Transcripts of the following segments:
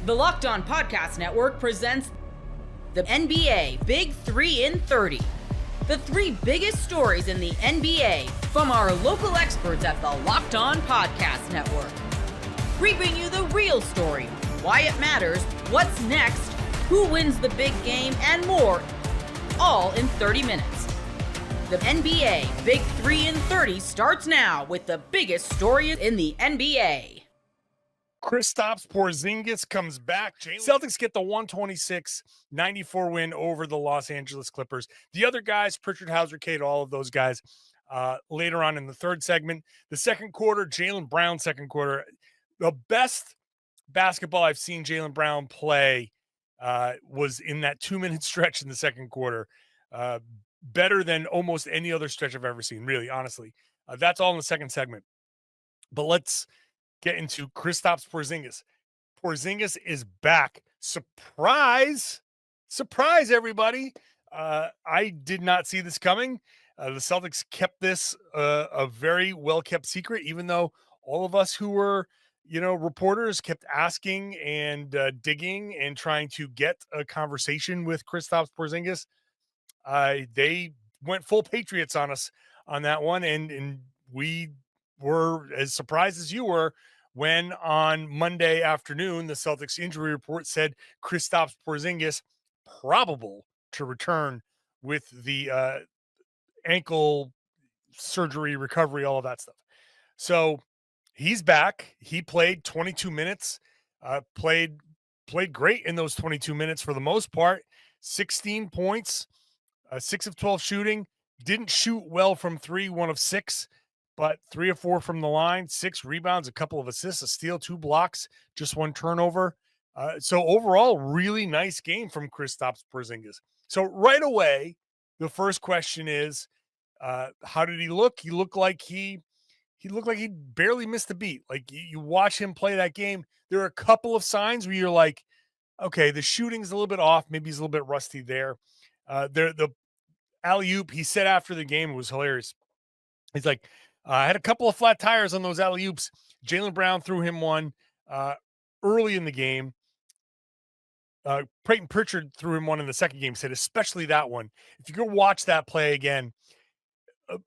The Locked On Podcast Network presents the NBA Big 3 in 30. The 3 biggest stories in the NBA from our local experts at the Locked On Podcast Network. We bring you the real story, why it matters, what's next, who wins the big game, and more, all in 30 minutes. The NBA Big 3 in 30 starts now with the biggest story in the NBA. Kristaps Porzingis comes back. Celtics get the 126-94 win over the Los Angeles Clippers. The other guys, Pritchard, Hauser, Cade, all of those guys, later on in the third segment. The second quarter, Jaylen Brown, second quarter. The best basketball I've seen Jaylen Brown play was in that 2-minute stretch in the second quarter. Better than almost any other stretch I've ever seen, really, honestly. That's all in the second segment. But let's get into Kristaps Porzingis. Porzingis is back. Surprise, everybody. I did not see this coming. The Celtics kept this a very well-kept secret, even though all of us who were, reporters kept asking and digging and trying to get a conversation with Kristaps Porzingis. They went full Patriots on us on that one, and we were as surprised as you were when on Monday afternoon, the Celtics injury report said Kristaps Porzingis probable to return with the ankle surgery, recovery, all of that stuff. So he's back. He played 22 minutes, played great in those 22 minutes for the most part. 16 points, 6 of 12 shooting. Didn't shoot well from 3, 1 of 6. But 3 or 4 from the line, 6 rebounds, a couple of assists, a steal, 2 blocks, just 1 turnover. So overall, really nice game from Kristaps Porzingis. So right away, the first question is, how did he look? He looked like he barely missed a beat. Like you watch him play that game, there are a couple of signs where you're like, okay, the shooting's a little bit off. Maybe he's a little bit rusty there. The alley-oop he said after the game was hilarious. He's like, I had a couple of flat tires on those alley-oops. Jaylen Brown threw him one early in the game. Peyton Pritchard threw him one in the second game, said especially that one. If you go watch that play again,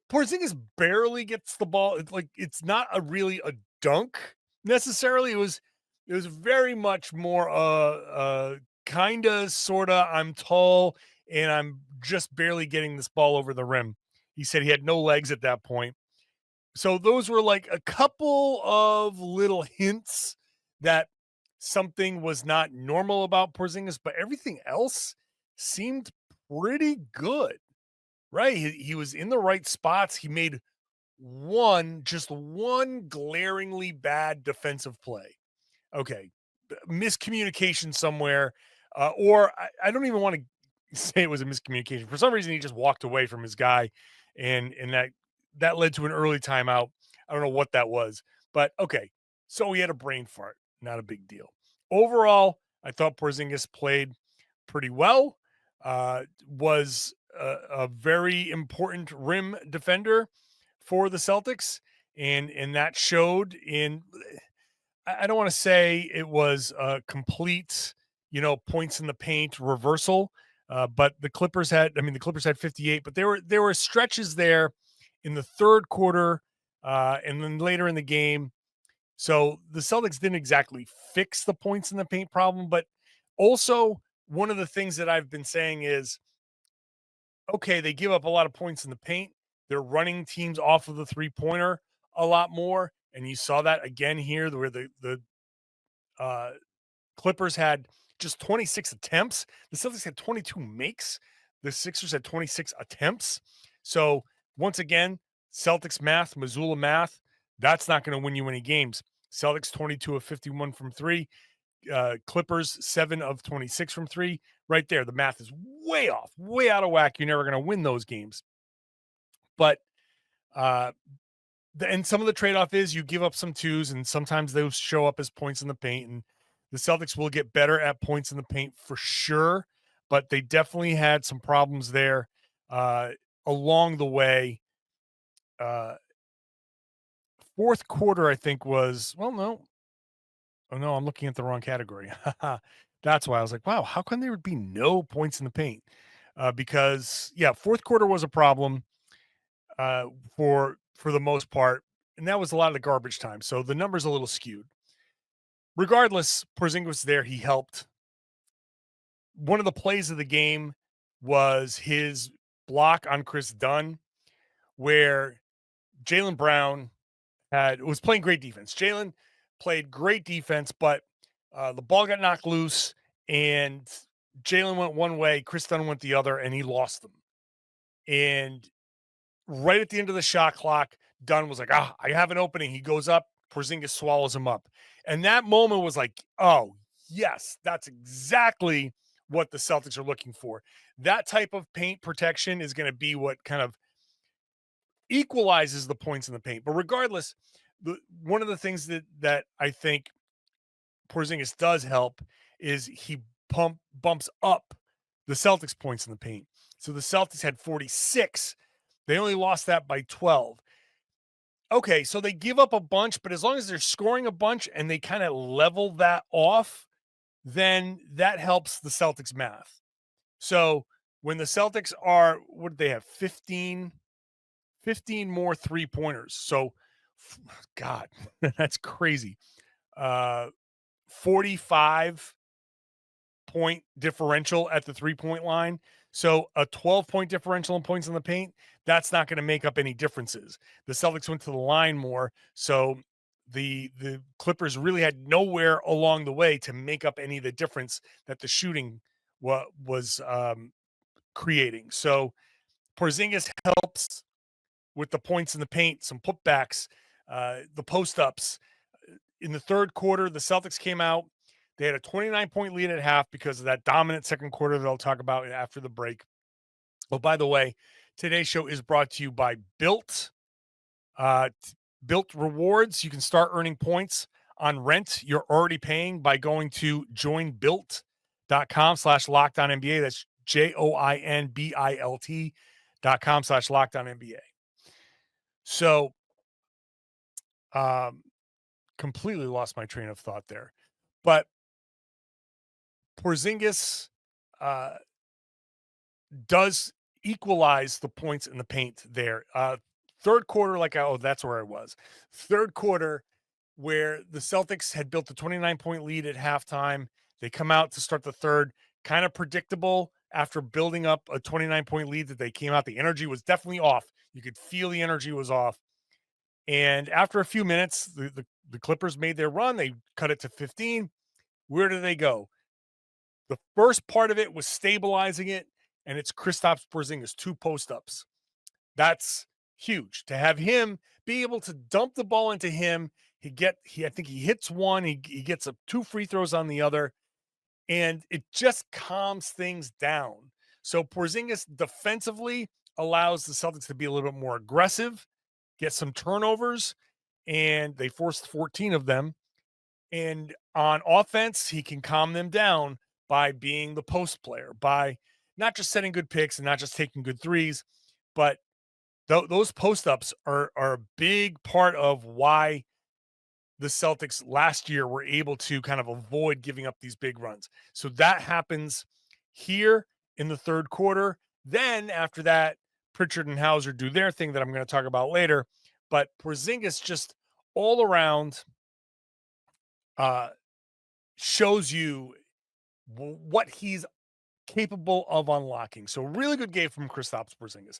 Porzingis barely gets the ball. It's not really a dunk necessarily. It was very much more kind of, sort of, I'm tall and I'm just barely getting this ball over the rim. He said he had no legs at that point. So those were like a couple of little hints that something was not normal about Porzingis, but everything else seemed pretty good, right? He was in the right spots. He made just one glaringly bad defensive play. Okay, miscommunication somewhere, or I don't even want to say it was a miscommunication. For some reason, he just walked away from his guy, and that led to an early timeout. I don't know what that was, but okay. So he had a brain fart, not a big deal. Overall, I thought Porzingis played pretty well, was a very important rim defender for the Celtics, and that showed in, I don't want to say it was a complete, points in the paint reversal, but the Clippers had 58, but there were stretches there in the third quarter, and then later in the game. So the Celtics didn't exactly fix the points in the paint problem, but also one of the things that I've been saying is, okay, they give up a lot of points in the paint. They're running teams off of the three-pointer a lot more, and you saw that again here where the Clippers had just 26 attempts. The Celtics had 22 makes. The Sixers had 26 attempts. So once again, Celtics math, Missoula math, that's not going to win you any games. Celtics 22 of 51 from 3. Clippers 7 of 26 from 3. Right there, the math is way off, way out of whack. You're never going to win those games. But and some of the trade-off is you give up some twos, and sometimes those show up as points in the paint. And the Celtics will get better at points in the paint for sure, but they definitely had some problems there along the way. Fourth quarter, I think, was, well, no. Oh, no, I'm looking at the wrong category. That's why I was like, wow, how come there would be no points in the paint? Because, yeah, fourth quarter was a problem uh, for the most part, and that was a lot of the garbage time. So the number's a little skewed. Regardless, Porzingis was there. He helped. One of the plays of the game was his block on Chris Dunn, where Jaylen Brown was playing great defense. Jaylen played great defense, but the ball got knocked loose, and Jaylen went one way, Chris Dunn went the other, and he lost them. And right at the end of the shot clock, Dunn was like, I have an opening. He goes up, Porzingis swallows him up. And that moment was like, oh, yes, that's exactly what the Celtics are looking for. That type of paint protection is going to be what kind of equalizes the points in the paint. But regardless, one of the things that I think Porzingis does help is he bumps up the Celtics points in the paint. So the Celtics had 46. They only lost that by 12. Okay, so they give up a bunch, but as long as they're scoring a bunch and they kind of level that off, then that helps the Celtics math. So when the Celtics are, what did they have? 15 more 3-pointers. So, God, that's crazy. 45-point differential at the 3-point line. So a 12-point differential in points in the paint, that's not going to make up any differences. The Celtics went to the line more, so the Clippers really had nowhere along the way to make up any of the difference that the shooting was creating. So Porzingis helps with the points in the paint, some putbacks, the post-ups. In the third quarter, the Celtics came out. They had a 29-point lead at half because of that dominant second quarter that I'll talk about after the break. Oh, by the way, today's show is brought to you by Built. Built Rewards. You can start earning points on rent you're already paying by going to joinbuilt.com/LockedOnNBA. That's JOINBILT.com/LockedOnNBA. So, completely lost my train of thought there. But Porzingis does equalize the points in the paint there. Third quarter, that's where I was. Third quarter, where the Celtics had built a 29-point lead at halftime. They come out to start the third, kind of predictable after building up a 29-point lead that they came out. The energy was definitely off. You could feel the energy was off. And after a few minutes, the Clippers made their run. They cut it to 15. Where do they go? The first part of it was stabilizing it, and it's Kristaps Porzingis, 2 post-ups. That's huge to have him be able to dump the ball into him. I think he hits one. He gets 2 free throws on the other, and it just calms things down. So Porzingis defensively allows the Celtics to be a little bit more aggressive, get some turnovers, and they forced 14 of them. And on offense, he can calm them down by being the post player, by not just setting good picks and not just taking good threes, but those post-ups are a big part of why the Celtics last year were able to kind of avoid giving up these big runs. So that happens here in the third quarter. Then after that, Pritchard and Hauser do their thing that I'm going to talk about later. But Porzingis just all around shows you what he's capable of unlocking. So really good game from Kristaps Porzingis.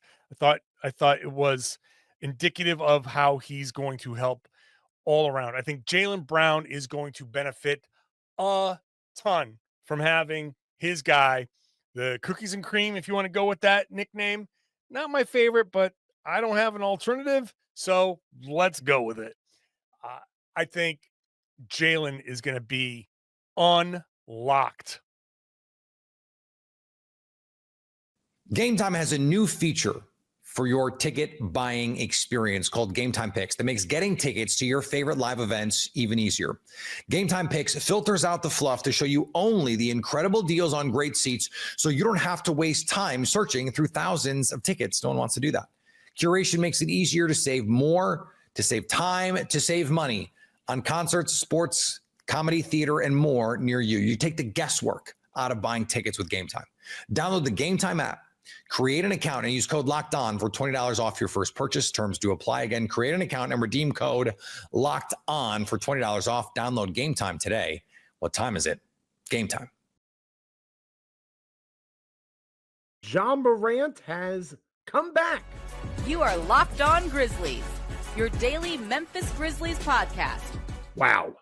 I thought it was indicative of how he's going to help all around. I think Jaylen Brown is going to benefit a ton from having his guy, the cookies and cream, if you want to go with that nickname. Not my favorite, but I don't have an alternative, so let's go with it. I think Jaylen is going to be unlocked. Game Time has a new feature for your ticket buying experience called Game Time Picks that makes getting tickets to your favorite live events even easier. Game Time Picks filters out the fluff to show you only the incredible deals on great seats, so you don't have to waste time searching through thousands of tickets. No one wants to do that. Curation makes it easier to save more, to save time, to save money on concerts, sports, comedy, theater, and more near you. You take the guesswork out of buying tickets with Game Time. Download the Game Time app, create an account, and use code Locked On for $20 off your first purchase. Terms do apply. Again, create an account and redeem code Locked On for $20 off. Download Game Time today. What time is it? Game Time. Ja Morant has come back. You are Locked On Grizzlies, your daily Memphis Grizzlies podcast. Wow.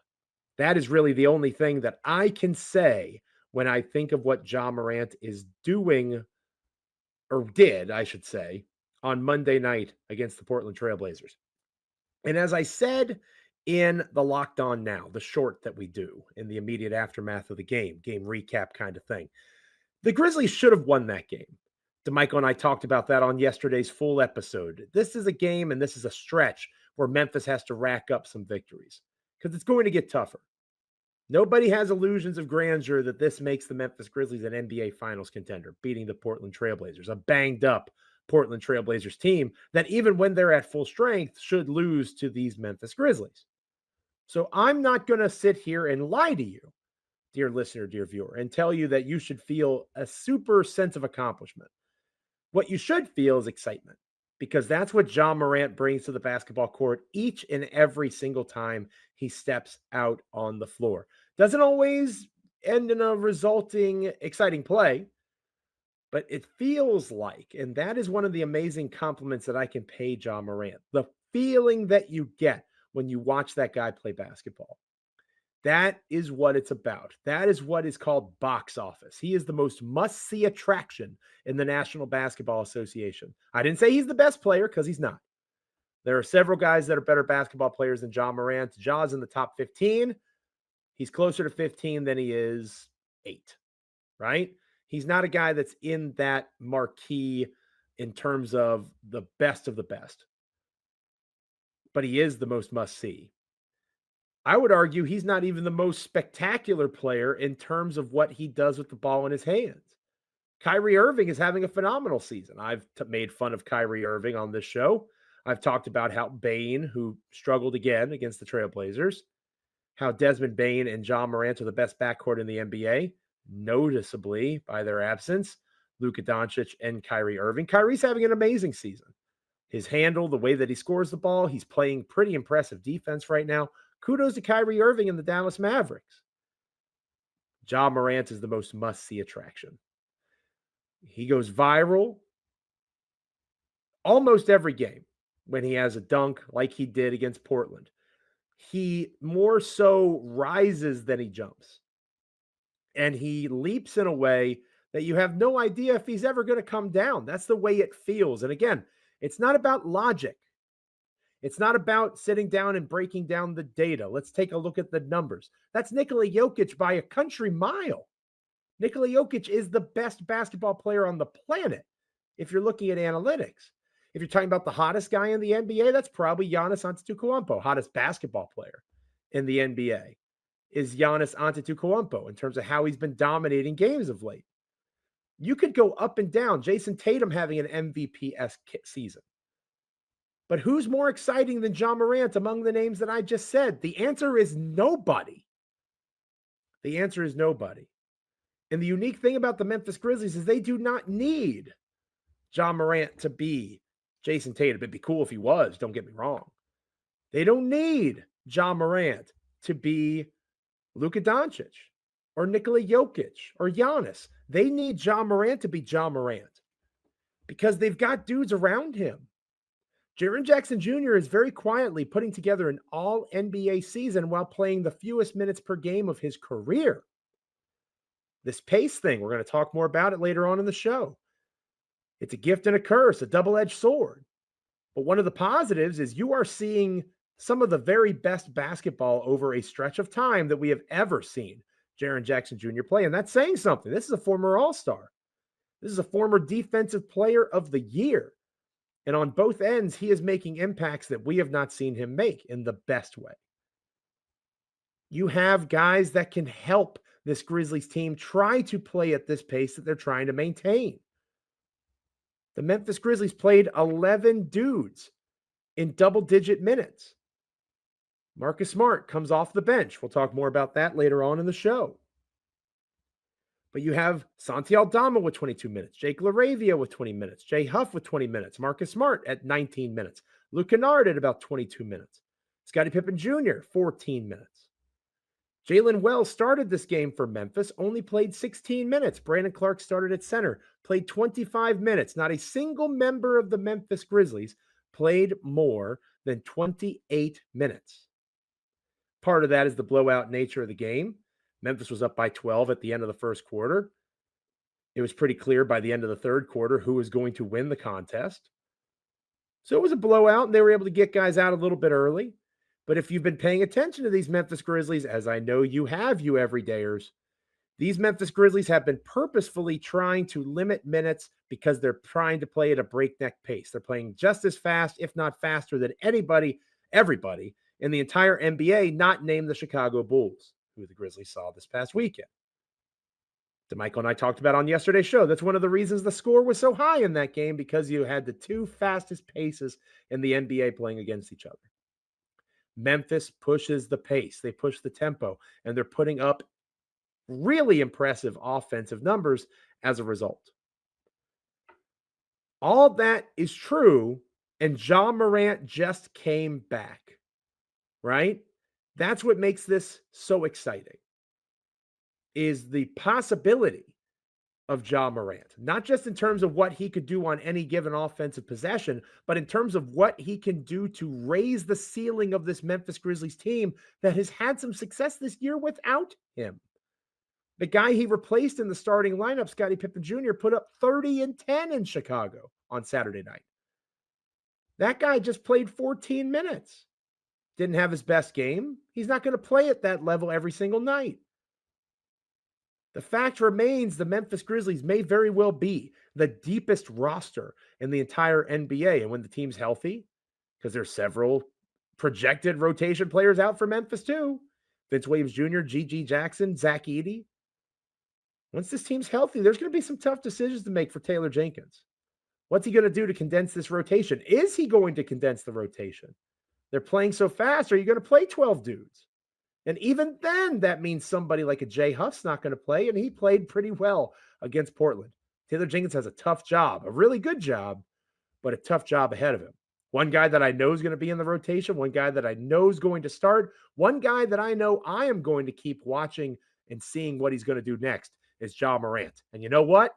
That is really the only thing that I can say when I think of what Ja Morant is doing, or did, I should say, on Monday night against the Portland Trailblazers. And as I said in the Locked On Now, the short that we do in the immediate aftermath of the game recap kind of thing, the Grizzlies should have won that game. DeMichael and I talked about that on yesterday's full episode. This is a game and this is a stretch where Memphis has to rack up some victories because it's going to get tougher. Nobody has illusions of grandeur that this makes the Memphis Grizzlies an NBA Finals contender, beating the Portland Trailblazers, a banged-up Portland Trailblazers team that even when they're at full strength should lose to these Memphis Grizzlies. So I'm not going to sit here and lie to you, dear listener, dear viewer, and tell you that you should feel a super sense of accomplishment. What you should feel is excitement, because that's what Ja Morant brings to the basketball court each and every single time he steps out on the floor. Doesn't always end in a resulting exciting play, but it feels like, and that is one of the amazing compliments that I can pay Ja Morant, the feeling that you get when you watch that guy play basketball. That is what it's about. That is what is called box office. He is the most must-see attraction in the National Basketball Association. I didn't say he's the best player because he's not. There are several guys that are better basketball players than Ja Morant. Ja's in the top 15. He's closer to 15 than he is 8, right? He's not a guy that's in that marquee in terms of the best, but he is the most must-see. I would argue he's not even the most spectacular player in terms of what he does with the ball in his hands. Kyrie Irving is having a phenomenal season. I've made fun of Kyrie Irving on this show. I've talked about how Bane, who struggled again against the Trailblazers, how Desmond Bane and Ja Morant are the best backcourt in the NBA, noticeably by their absence, Luka Doncic and Kyrie Irving. Kyrie's having an amazing season. His handle, the way that he scores the ball, he's playing pretty impressive defense right now. Kudos to Kyrie Irving and the Dallas Mavericks. Ja Morant is the most must-see attraction. He goes viral almost every game when he has a dunk like he did against Portland. He more so rises than he jumps. And he leaps in a way that you have no idea if he's ever going to come down. That's the way it feels. And again, it's not about logic. It's not about sitting down and breaking down the data. Let's take a look at the numbers. That's Nikola Jokic by a country mile. Nikola Jokic is the best basketball player on the planet if you're looking at analytics. If you're talking about the hottest guy in the NBA, that's probably Giannis Antetokounmpo. Hottest basketball player in the NBA is Giannis Antetokounmpo in terms of how he's been dominating games of late. You could go up and down. Jason Tatum having an MVP-esque season. But who's more exciting than Ja Morant among the names that I just said? The answer is nobody. The answer is nobody. And the unique thing about the Memphis Grizzlies is they do not need Ja Morant to be Jason Tatum. It'd be cool if he was, don't get me wrong. They don't need Ja Morant to be Luka Doncic or Nikola Jokic or Giannis. They need Ja Morant to be Ja Morant because they've got dudes around him. Jaren Jackson Jr. is very quietly putting together an all-NBA season while playing the fewest minutes per game of his career. This pace thing, we're going to talk more about it later on in the show. It's a gift and a curse, a double-edged sword. But one of the positives is you are seeing some of the very best basketball over a stretch of time that we have ever seen Jaren Jackson Jr. play. And that's saying something. This is a former All-Star. This is a former Defensive Player of the Year. And on both ends, he is making impacts that we have not seen him make in the best way. You have guys that can help this Grizzlies team try to play at this pace that they're trying to maintain. The Memphis Grizzlies played 11 dudes in double-digit minutes. Marcus Smart comes off the bench. We'll talk more about that later on in the show. But you have Santi Aldama with 22 minutes, Jake LaRavia with 20 minutes, Jay Huff with 20 minutes, Marcus Smart at 19 minutes, Luke Kennard at about 22 minutes, Scottie Pippen Jr., 14 minutes. Jalen Wells started this game for Memphis, only played 16 minutes. Brandon Clark started at center, played 25 minutes. Not a single member of the Memphis Grizzlies played more than 28 minutes. Part of that is the blowout nature of the game. Memphis was up by 12 at the end of the first quarter. It was pretty clear by the end of the third quarter who was going to win the contest. So it was a blowout, and they were able to get guys out a little bit early. But if you've been paying attention to these Memphis Grizzlies, as I know you have, you everydayers, these Memphis Grizzlies have been purposefully trying to limit minutes because they're trying to play at a breakneck pace. They're playing just as fast, if not faster, than everybody in the entire NBA, not named the Chicago Bulls, who the Grizzlies saw this past weekend. DeMichael and I talked about on yesterday's show. That's one of the reasons the score was so high in that game, because you had the two fastest paces in the NBA playing against each other. Memphis pushes the pace. They push the tempo, and they're putting up really impressive offensive numbers as a result. All that is true, and Ja Morant just came back, right? That's what makes this so exciting, is the possibility of Ja Morant, not just in terms of what he could do on any given offensive possession, but in terms of what he can do to raise the ceiling of this Memphis Grizzlies team that has had some success this year without him. The guy he replaced in the starting lineup, Scottie Pippen Jr., put up 30 and 10 in Chicago on Saturday night. That guy just played 14 minutes. Didn't have his best game. He's not going to play at that level every single night. The fact remains the Memphis Grizzlies may very well be the deepest roster in the entire NBA. And when the team's healthy, because there's several projected rotation players out for Memphis too, Vince Williams Jr., G.G. Jackson, Zach Edey. Once this team's healthy, there's going to be some tough decisions to make for Taylor Jenkins. What's he going to do to condense this rotation? Is he going to condense the rotation? They're playing so fast. Are you going to play 12 dudes? And even then, that means somebody like a Jay Huff's not going to play, and he played pretty well against Portland. Taylor Jenkins has a tough job, a really good job, but a tough job ahead of him. One guy that I know is going to be in the rotation, one guy that I know is going to start, one guy that I know I am going to keep watching and seeing what he's going to do next is Ja Morant. And you know what?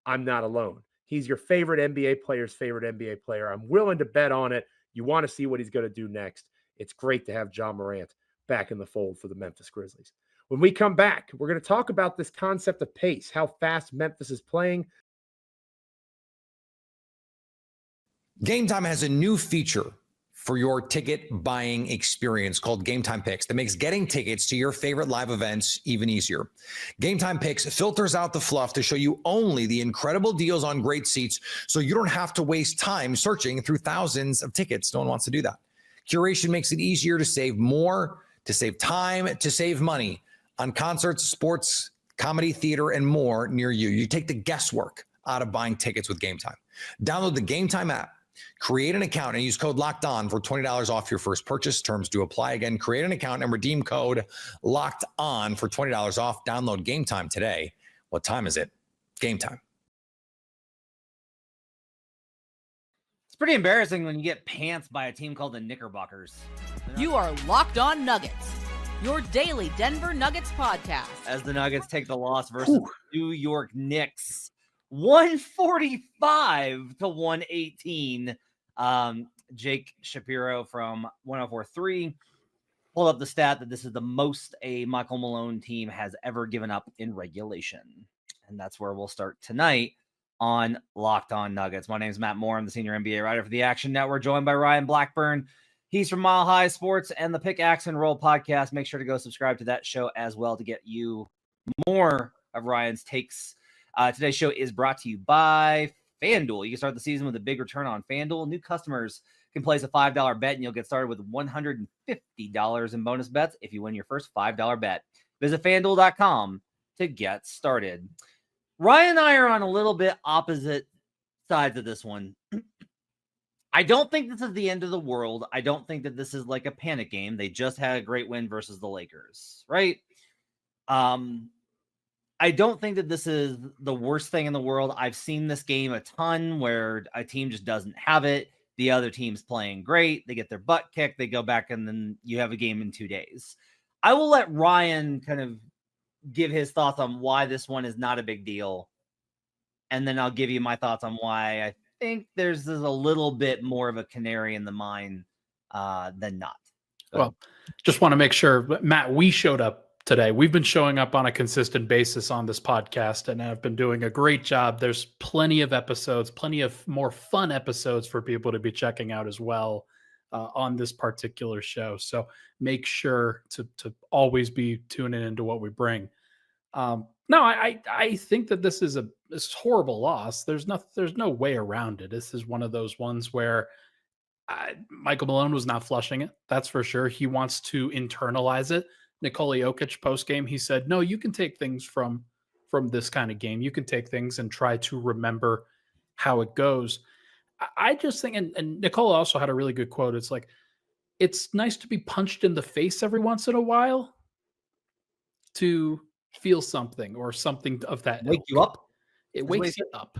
I'm not alone. He's your favorite NBA player's favorite NBA player. I'm willing to bet on it. You want to see what he's going to do next. It's great to have Ja Morant back in the fold for the Memphis Grizzlies. When we come back, we're going to talk about this concept of pace, how fast Memphis is playing. Game Time has a new feature for your ticket buying experience called Game Time Picks that makes getting tickets to your favorite live events even easier. Game Time Picks filters out the fluff to show you only the incredible deals on great seats, so you don't have to waste time searching through thousands of tickets. No one wants to do that. Curation makes it easier to save more, to save time, to save money on concerts, sports, comedy, theater, and more near you. You take the guesswork out of buying tickets with Game Time. Download the Game Time app, create an account, and use code Locked On for $20 off your first purchase. Terms do apply. Again, create an account and redeem code Locked On for $20 off. Download Game Time today. What time is it? Game Time. It's pretty embarrassing when you get pants by a team called the Knickerbockers. You are Locked On Nuggets, your daily Denver Nuggets podcast. As the Nuggets take the loss versus New York Knicks, 145 to 118. Jake Shapiro from 104.3 pulled up the stat that this is the most a Michael Malone team has ever given up in regulation. And that's where we'll start tonight on Locked On Nuggets. My name is Matt Moore. I'm the senior NBA writer for the Action Network, joined by Ryan Blackburn. He's from Mile High Sports and the Pickaxe and Roll podcast. Make sure to go subscribe to that show as well to get you more of Ryan's takes. Today's show is brought to you by FanDuel. You can start the season with a big return on FanDuel. New customers can place a $5 bet, and you'll get started with $150 in bonus bets if you win your first $5 bet. Visit FanDuel.com to get started. Ryan and I are on a little bit opposite sides of this one. I don't think this is the end of the world. I don't think that this is like a panic game. They just had a great win versus the Lakers, right? I don't think that this is the worst thing in the world. I've seen this game a ton where a team just doesn't have it. The other team's playing great. They get their butt kicked. They go back, and then you have a game in 2 days. I will let Ryan kind of give his thoughts on why this one is not a big deal. And then I'll give you my thoughts on why I think there's a little bit more of a canary in the mine than not. Well, just want to make sure, Matt, we showed up today. We've been showing up on a consistent basis on this podcast, and I've been doing a great job. There's plenty of episodes, plenty of more fun episodes for people to be checking out as well on this particular show. So make sure to always be tuning into what we bring. No, I think that this is this horrible loss. There's no way around it. This is one of those ones where Michael Malone was not flushing it. That's for sure. He wants to internalize it. Nikola Jokic post game, he said, "No, you can take things from this kind of game. You can take things and try to remember how it goes." I just think, and Nikola also had a really good quote. It's like, it's nice to be punched in the face every once in a while to feel something or something of that. Wake you up. It wakes you up.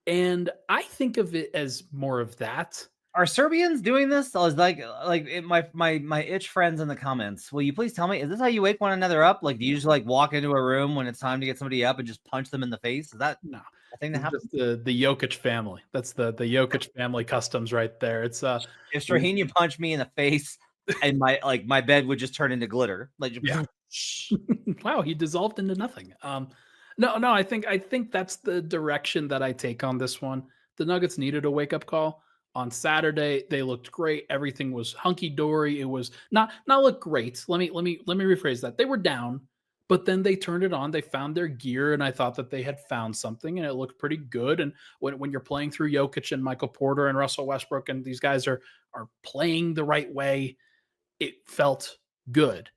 And I think of it as more of that. Are Serbians doing this? I was like my itch friends in the comments. Will you please tell me, is this how you wake one another up? Like, do you just like walk into a room when it's time to get somebody up and just punch them in the face? Is that no? I think that happens. The Jokic family. That's the Jokic family customs right there. It's if Strahinja punched me in the face and my bed would just turn into glitter. Like, yeah. Wow, he dissolved into nothing. No, I think that's the direction that I take on this one. The Nuggets needed a wake up call. On Saturday, they looked great. Everything was hunky dory. It was not look great. Let me rephrase that. They were down, but then they turned it on. They found their gear, and I thought that they had found something, and it looked pretty good. And when you're playing through Jokic and Michael Porter and Russell Westbrook, and these guys are playing the right way, it felt good.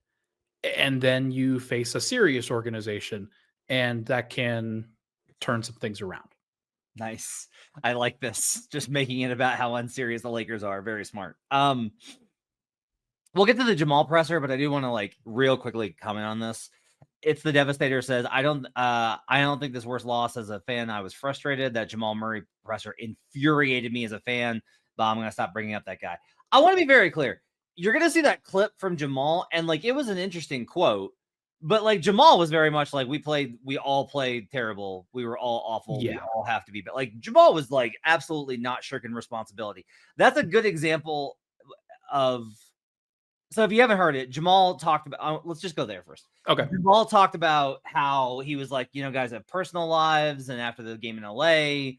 And then you face a serious organization, and that can turn some things around. Nice. I like this. Just making it about how unserious the Lakers are. Very smart. We'll get to the Jamal presser, but I do want to real quickly comment on this. It's the Devastator says, I don't think this worst loss as a fan. I was frustrated. That Jamal Murray presser infuriated me as a fan, but I'm going to stop bringing up that guy. I want to be very clear. You're going to see that clip from Jamal, and it was an interesting quote. But Jamal was very much like, we all played terrible. We were all awful. Yeah. We all have to be. But Jamal was absolutely not shirking responsibility. That's a good example of. So if you haven't heard it, Jamal talked about, let's just go there first. Okay. Jamal talked about how he was guys have personal lives. And after the game in LA,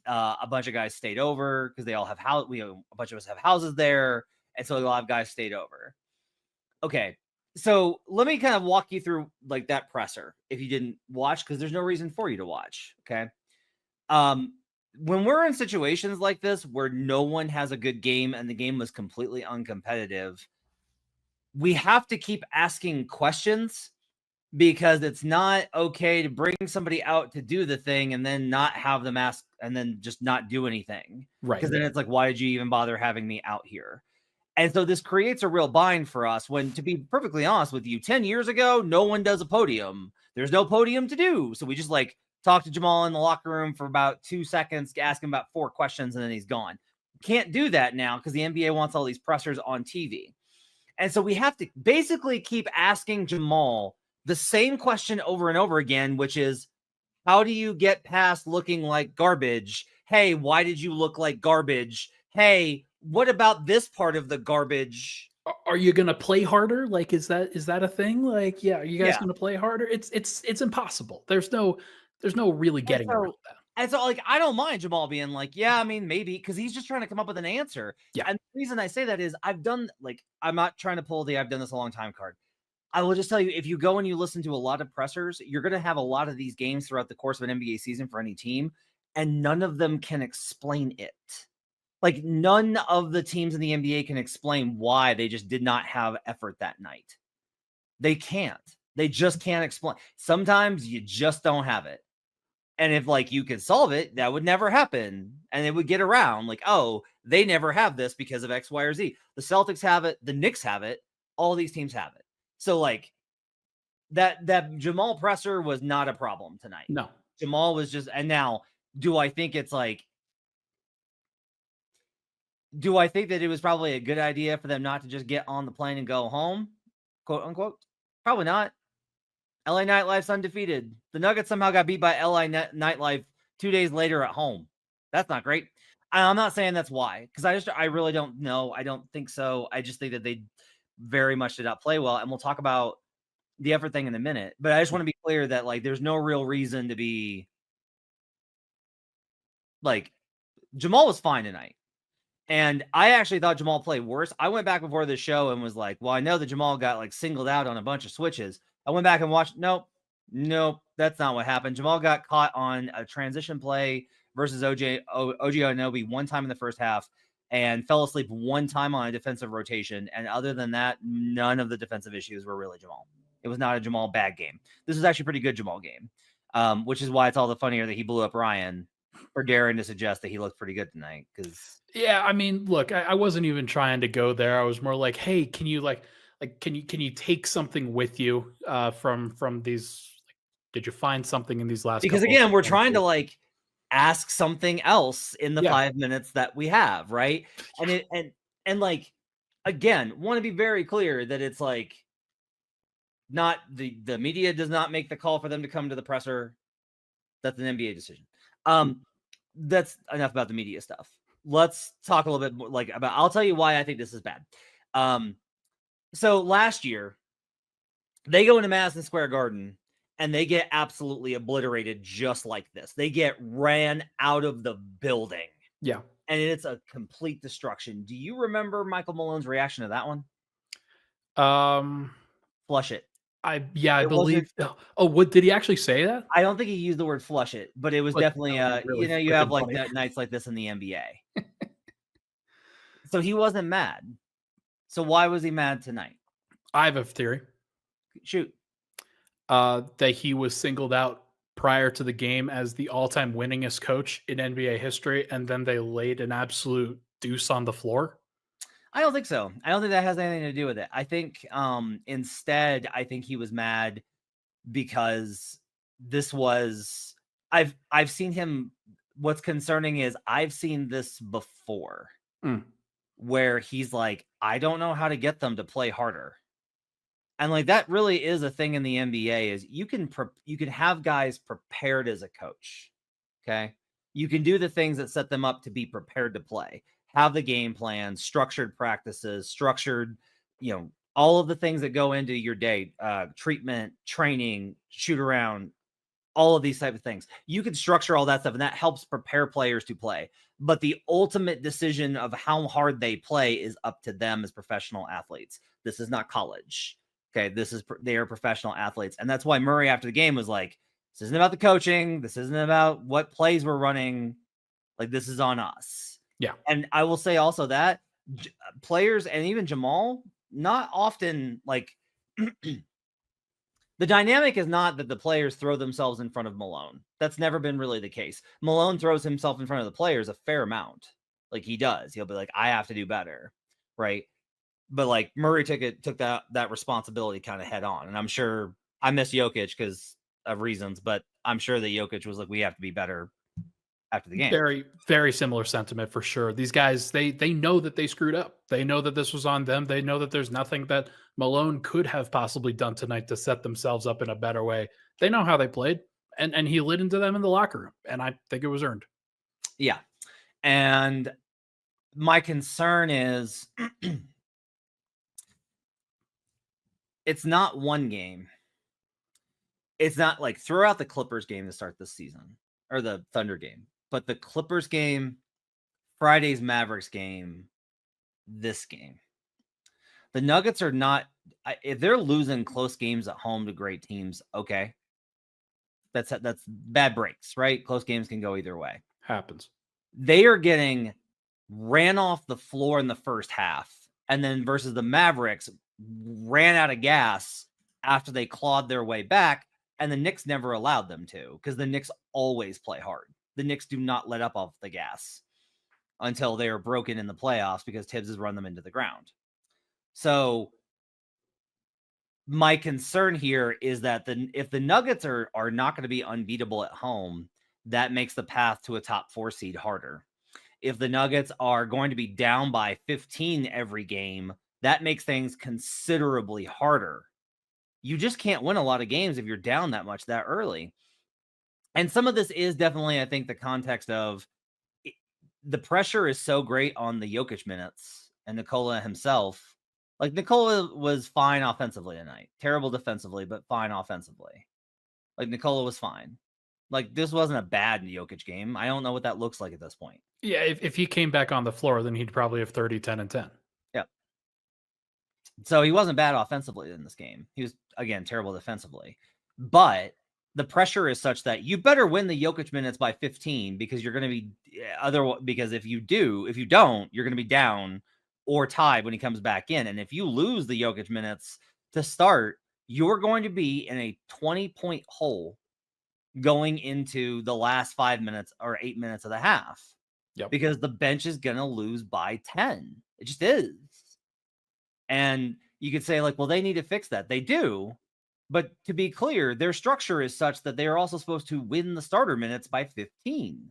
a bunch of guys stayed over because they all have a bunch of us have houses there. And so a lot of guys stayed over. Okay. So let me kind of walk you through that presser if you didn't watch, because there's no reason for you to watch. Okay. When we're in situations like this where no one has a good game and the game was completely uncompetitive, we have to keep asking questions, because it's not okay to bring somebody out to do the thing and then not have them ask and then just not do anything. Right. Because then it's why did you even bother having me out here? And so this creates a real bind for us when, to be perfectly honest with you, 10 years ago, no one does a podium. There's no podium to do. So we just talk to Jamal in the locker room for about 2 seconds, ask him about 4 questions, and then he's gone. Can't do that now because the NBA wants all these pressers on TV. And so we have to basically keep asking Jamal the same question over and over again, which is, how do you get past looking like garbage? Hey, why did you look like garbage? Hey, what about this part of the garbage? Are you going to play harder? Is that a thing? Yeah, are you guys going to play harder? It's impossible. There's no really getting around that. And so I don't mind Jamal being yeah, I mean, maybe, because he's just trying to come up with an answer. Yeah. And the reason I say that is I've done I'm not trying to pull the I've done this a long time card. I will just tell you, if you go and you listen to a lot of pressers, you're going to have a lot of these games throughout the course of an NBA season for any team, and none of them can explain it. None of the teams in the NBA can explain why they just did not have effort that night. They can't. They just can't explain. Sometimes you just don't have it. And if you could solve it, that would never happen. And it would get around oh, They never have this because of X, Y, or Z. The Celtics have it. The Knicks have it. All these teams have it. So like that Jamal presser was not a problem tonight. No. Jamal was just, and now do I think it's like, do I think that it was probably a good idea for them not to just get on the plane and go home, quote unquote? Probably not. LA Nightlife's undefeated. The Nuggets somehow got beat by LA Nightlife 2 days later at home. That's not great. I'm not saying that's why, because I really don't know. I don't think so. I just think that they very much did not play well, and we'll talk about the effort thing in a minute. But I just want to be clear that like there's no real reason to be like Jamal was fine tonight. And I actually thought Jamal played worse. I went back before the show and was like, well, I know that Jamal got like singled out on a bunch of switches. I went back and watched. Nope, that's not what happened. Jamal got caught on a transition play versus OG Anunoby one time in the first half and fell asleep one time on a defensive rotation. And other than that, none of the defensive issues were really Jamal. It was not a Jamal bad game. This was actually a pretty good Jamal game, which is why it's all the funnier that he blew up Ryan for daring to suggest that he looked pretty good tonight. Because yeah, I mean, look, I wasn't even trying to go there. I was more like, hey, can you can you take something with you from these? Like, did you find something in these last? Because again, we're trying to like ask something else in the 5 minutes that we have, right? And like again, want to be very clear that it's like not the media does not make the call for them to come to the presser. That's an NBA decision. That's enough about the media stuff. Let's talk a little bit more like about. I'll tell you why I think this is bad. So last year, they go into Madison Square Garden and they get absolutely obliterated just like this. They get ran out of the building. Yeah. And it's a complete destruction. Do you remember Michael Malone's reaction to that one? Flush it. I believe. Oh, what did he actually say that? I don't think he used the word flush it, but it was definitely, really you have like nights like this in the NBA. So he wasn't mad. So why was he mad tonight? I have a theory. Shoot. That he was singled out prior to the game as the all-time winningest coach in NBA history, and then they laid an absolute deuce on the floor. I don't think so. I don't think that has anything to do with it. I think instead, I think he was mad because this was I've seen him. What's concerning is I've seen this before. Where he's like, I don't know how to get them to play harder. And like, that really is a thing in the NBA is you can have guys prepared as a coach. Okay. You can do the things that set them up to be prepared to play, have the game plan, structured practices, structured, all of the things that go into your day, treatment, training, shoot around, all of these type of things. You can structure all that stuff and that helps prepare players to play. But the ultimate decision of how hard they play is up to them as professional athletes. This is not college. Okay. They are professional athletes. And that's why Murray after the game was like, this isn't about the coaching. This isn't about what plays we're running. Like this is on us. Yeah. And I will say also that players and even Jamal, not often like the dynamic is not that the players throw themselves in front of Malone. That's never been really the case. Malone throws himself in front of the players a fair amount. Like he does. He'll be like, I have to do better. Right. But like Murray took that responsibility kind of head on. And I'm sure I miss Jokic because of reasons, but I'm sure that Jokic was like, we have to be better after the game. Very, very similar sentiment for sure. These guys, they know that they screwed up. They know that this was on them. They know that there's nothing that Malone could have possibly done tonight to set themselves up in a better way. They know how they played, and he lit into them in the locker room, and I think it was earned. Yeah. And my concern is it's not one game. It's not like throughout the Clippers game to start this season or the Thunder game, but the Clippers game, Friday's Mavericks game, this game. The Nuggets are not, if they're losing close games at home to great teams, okay. That's bad breaks, right? Close games can go either way. Happens. They are getting ran off the floor in the first half, and then versus the Mavericks, ran out of gas after they clawed their way back, and the Knicks never allowed them to because the Knicks always play hard. The Knicks do not let up off the gas. until they are broken in the playoffs because Tibbs has run them into the ground. So my concern here is that if the Nuggets are not going to be unbeatable at home, that makes the path to a top 4 seed harder. If the Nuggets are going to be down by 15 every game, that makes things considerably harder. You just can't win a lot of games if you're down that much that early. And some of this is definitely, I think, the context of the pressure is so great on the Jokic minutes and Nikola himself. Like, Nikola was fine offensively tonight. Terrible defensively, but fine offensively. Like, Nikola was fine. Like, this wasn't a bad Jokic game. I don't know what that looks like at this point. Yeah, if he came back on the floor, then he'd probably have 30, 10, and 10. Yep. So he wasn't bad offensively in this game. He was, again, terrible defensively. But the pressure is such that you better win the Jokic minutes by 15 because you're going to be because if you don't, you're going to be down or tied when he comes back in. And if you lose the Jokic minutes to start, you're going to be in a 20-point hole going into the last 5 minutes or 8 minutes of the half. Yep. Because the bench is going to lose by 10. It just is. And you could say, like, well, they need to fix that. They do. But to be clear, their structure is such that they are also supposed to win the starter minutes by 15.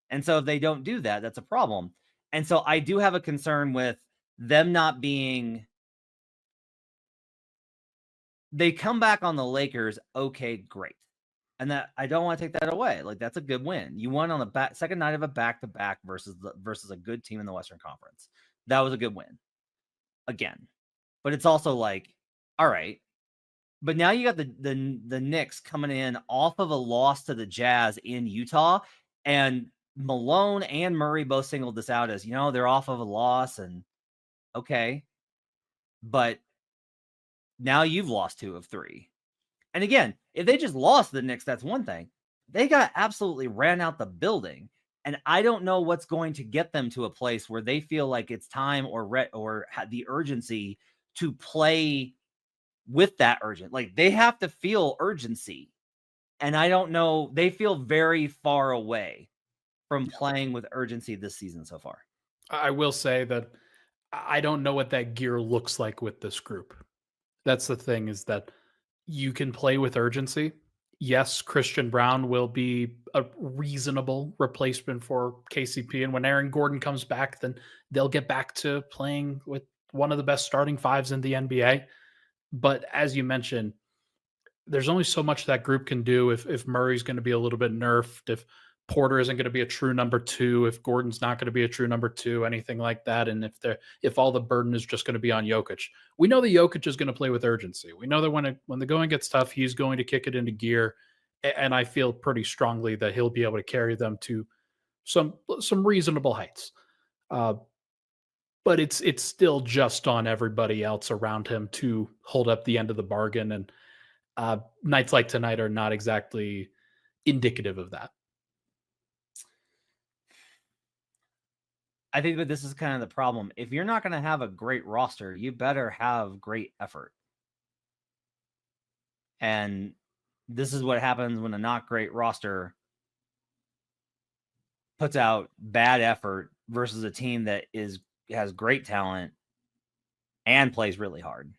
And so if they don't do that, that's a problem. And so I do have a concern with them not being. They come back on the Lakers. Okay, great. And that I don't want to take that away. Like, that's a good win. You won on the second night of a back-to-back versus a good team in the Western Conference. That was a good win. Again. But it's also like, all right. But now you got the Knicks coming in off of a loss to the Jazz in Utah, and Malone and Murray both singled this out as, they're off of a loss, and okay. But now you've lost 2 of 3. And again, if they just lost the Knicks, that's one thing. They got absolutely ran out the building. And I don't know what's going to get them to a place where they feel like it's time or the urgency to play with that urgent. Like, they have to feel urgency. And I don't know. They feel very far away from playing with urgency this season so far. I will say that I don't know what that gear looks like with this group. That's the thing, is that you can play with urgency. Yes, Christian Brown will be a reasonable replacement for KCP. And when Aaron Gordon comes back, then they'll get back to playing with one of the best starting 5s in the NBA. But as you mentioned, there's only so much that group can do if Murray's going to be a little bit nerfed, if Porter isn't going to be a true number 2, if Gordon's not going to be a true number 2, anything like that. And if all the burden is just going to be on Jokic. We know that Jokic is going to play with urgency. We know that when the going gets tough, he's going to kick it into gear. And I feel pretty strongly that he'll be able to carry them to some reasonable heights. But it's still just on everybody else around him to hold up the end of the bargain. And nights like tonight are not exactly indicative of that. I think that this is kind of the problem. If you're not going to have a great roster, you better have great effort. And this is what happens when a not great roster puts out bad effort versus a team that has great talent and plays really hard.